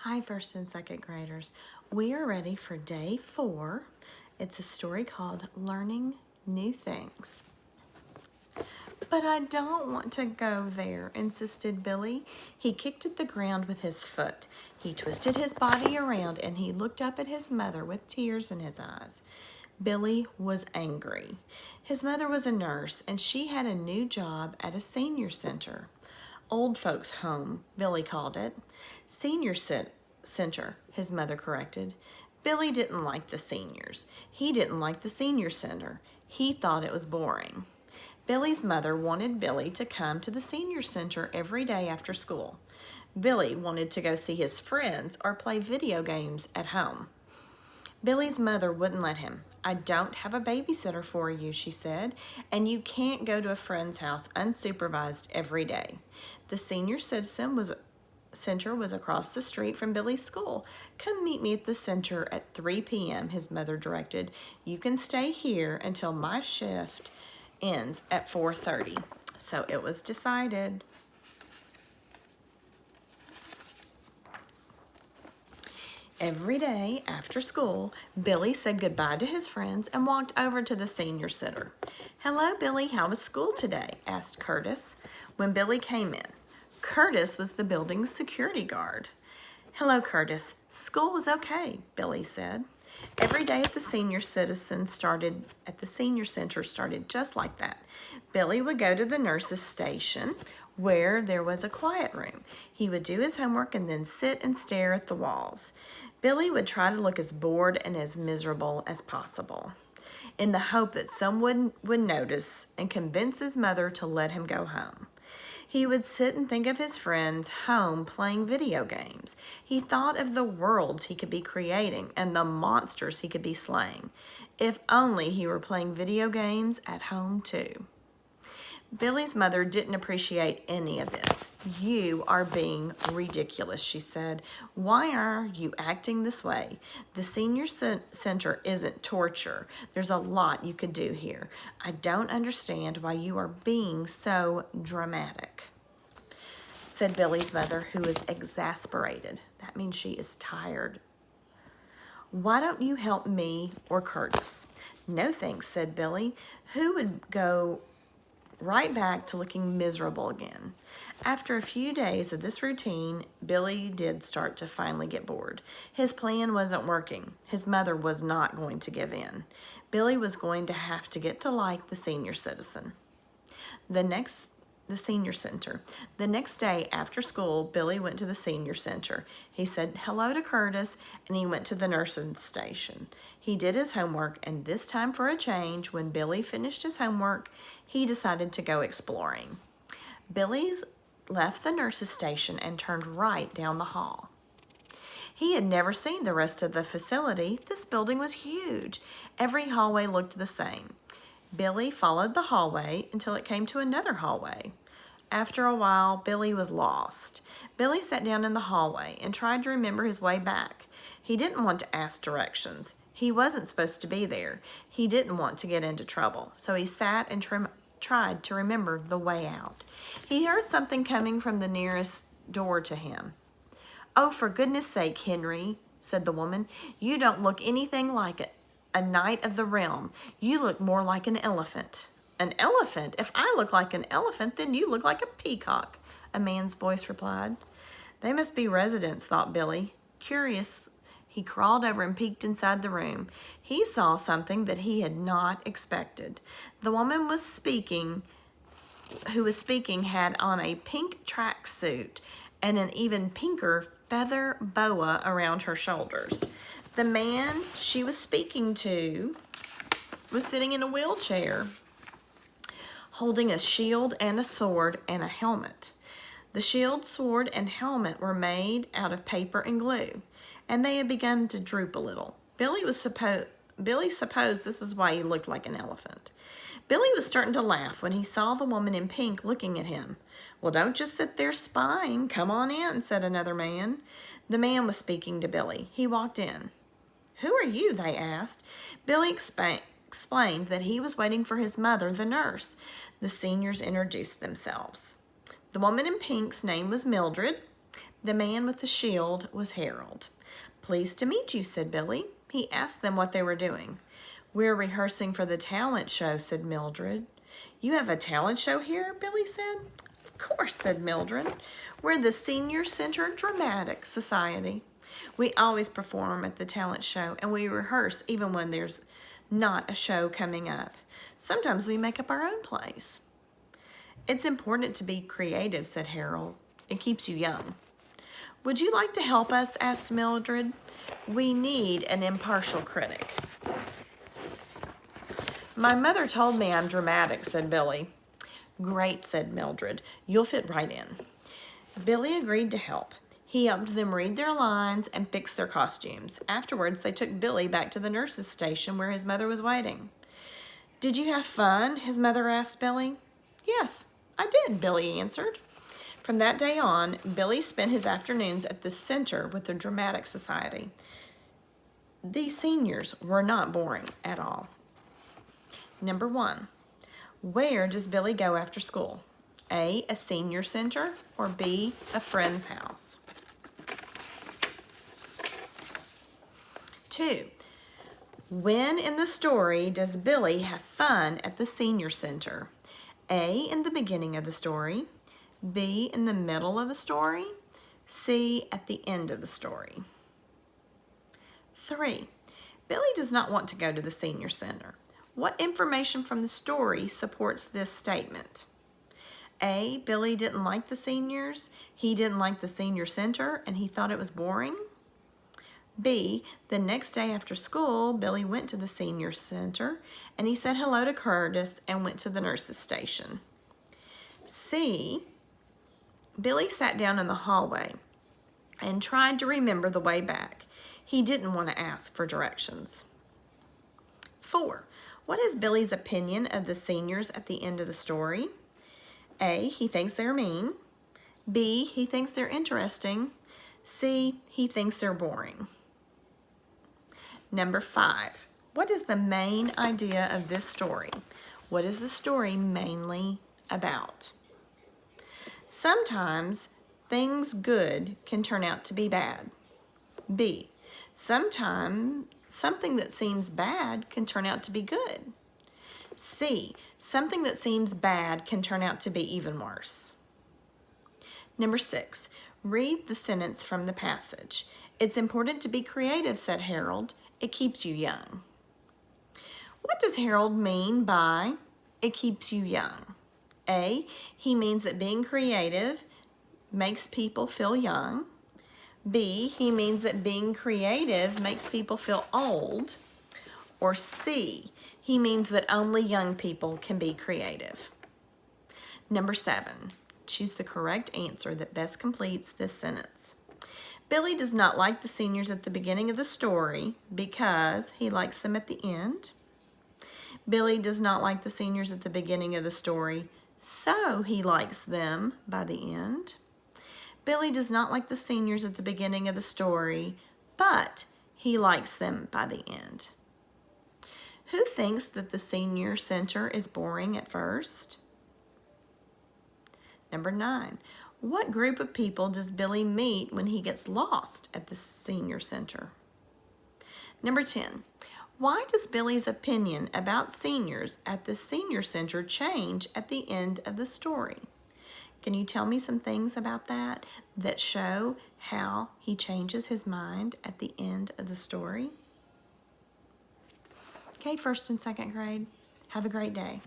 Hi, first and second graders. We are ready for day 4. It's a story called Learning New Things. But I don't want to go there, insisted Billy. He kicked at the ground with his foot. He twisted his body around and he looked up at his mother with tears in his eyes. Billy was angry. His mother was a nurse and she had a new job at a senior center. Old folks' home, Billy called it. Senior center, his mother corrected. Billy didn't like the seniors. He didn't like the senior center. He thought it was boring. Billy's mother wanted Billy to come to the senior center every day after school. Billy wanted to go see his friends or play video games at home. Billy's mother wouldn't let him. I don't have a babysitter for you, she said, and you can't go to a friend's house unsupervised every day. The senior center was across the street from Billy's school. Come meet me at the center at 3 p.m., his mother directed. You can stay here until my shift ends at 4:30. So it was decided. Every day after school, Billy said goodbye to his friends and walked over to the senior center. Hello, Billy, how was school today? Asked Curtis when Billy came in. Curtis was the building's security guard. Hello, Curtis. School was okay, Billy said. Every day at the senior center started just like that. Billy would go to the nurse's station where there was a quiet room. He would do his homework and then sit and stare at the walls. Billy would try to look as bored and as miserable as possible, in the hope that someone would notice and convince his mother to let him go home. He would sit and think of his friends home playing video games. He thought of the worlds he could be creating and the monsters he could be slaying. If only he were playing video games at home too. Billy's mother didn't appreciate any of this. You are being ridiculous, she said. Why are you acting this way? The senior center isn't torture. There's a lot you could do here. I don't understand why you are being so dramatic, said Billy's mother, who was exasperated. That means she is tired. Why don't you help me or Curtis? No thanks, said Billy, who would go right back to looking miserable again. After a few days of this routine, Billy did start to finally get bored. His plan wasn't working. His mother was not going to give in. Billy was going to have to get to like the senior center. The senior center. The next day after school, Billy went to the senior center. He said hello to Curtis and he went to the nursing station. He did his homework, and this time for a change, when Billy finished his homework, he decided to go exploring. Billy left the nurse's station and turned right down the hall. He had never seen the rest of the facility. This building was huge. Every hallway looked the same. Billy followed the hallway until it came to another hallway. After a while, Billy was lost. Billy sat down in the hallway and tried to remember his way back. He didn't want to ask directions. He wasn't supposed to be there. He didn't want to get into trouble, so he sat and tried to remember the way out. He heard something coming from the nearest door to him. Oh, for goodness sake, Henry, said the woman. You don't look anything like a knight of the realm. You look more like an elephant. An elephant? If I look like an elephant, then you look like a peacock, a man's voice replied. They must be residents, thought Billy. Curious, he crawled over and peeked inside the room. He saw something that he had not expected. The woman who was speaking had on a pink tracksuit and an even pinker feather boa around her shoulders. The man she was speaking to was sitting in a wheelchair, holding a shield and a sword and a helmet. The shield, sword, and helmet were made out of paper and glue, and they had begun to droop a little. Billy supposed this is why he looked like an elephant. Billy was starting to laugh when he saw the woman in pink looking at him. Well, don't just sit there spying. Come on in, said another man. The man was speaking to Billy. He walked in. Who are you? They asked. Billy explained that he was waiting for his mother, the nurse. The seniors introduced themselves. The woman in pink's name was Mildred. The man with the shield was Harold. "Pleased to meet you," said Billy. He asked them what they were doing. "We're rehearsing for the talent show," said Mildred. "You have a talent show here?" Billy said. "Of course," said Mildred. "We're the Senior Center Dramatic Society. We always perform at the talent show, and we rehearse even when there's not a show coming up. Sometimes we make up our own plays." "It's important to be creative," said Harold. "It keeps you young." "Would you like to help us?" asked Mildred. "We need an impartial critic." "My mother told me I'm dramatic," said Billy. "Great," said Mildred. "You'll fit right in." Billy agreed to help. He helped them read their lines and fix their costumes. Afterwards, they took Billy back to the nurse's station where his mother was waiting. "Did you have fun?" his mother asked Billy. "Yes, I did," Billy answered. From that day on, Billy spent his afternoons at the center with the Dramatic Society. These seniors were not boring at all. Number 1, where does Billy go after school? A senior center, or B, a friend's house? 2, when in the story does Billy have fun at the senior center? A, in the beginning of the story, B, in the middle of the story, C, at the end of the story. 3, Billy does not want to go to the senior center. What information from the story supports this statement? A, Billy didn't like the seniors, he didn't like the senior center, and he thought it was boring. B, the next day after school, Billy went to the senior center, and he said hello to Curtis and went to the nurse's station. C, Billy sat down in the hallway and tried to remember the way back. He didn't want to ask for directions. 4, what is Billy's opinion of the seniors at the end of the story? A, he thinks they're mean. B, he thinks they're interesting. C, he thinks they're boring. Number 5, what is the main idea of this story? What is the story mainly about? Sometimes things good can turn out to be bad. B, sometimes something that seems bad can turn out to be good. C, something that seems bad can turn out to be even worse. Number 6, read the sentence from the passage. "It's important to be creative," said Harold. "It keeps you young." What does Harold mean by "it keeps you young"? A, he means that being creative makes people feel young. B, he means that being creative makes people feel old. Or C, he means that only young people can be creative. Number 7, choose the correct answer that best completes this sentence. Billy does not like the seniors at the beginning of the story because he likes them at the end. Billy does not like the seniors at the beginning of the story, so he likes them by the end. Billy does not like the seniors at the beginning of the story, but he likes them by the end. Who thinks that the senior center is boring at first? Number 9, what group of people does Billy meet when he gets lost at the senior center? Number 10, why does Billy's opinion about seniors at the senior center change at the end of the story? Can you tell me some things about that show how he changes his mind at the end of the story? Okay, 1st and 2nd grade, have a great day.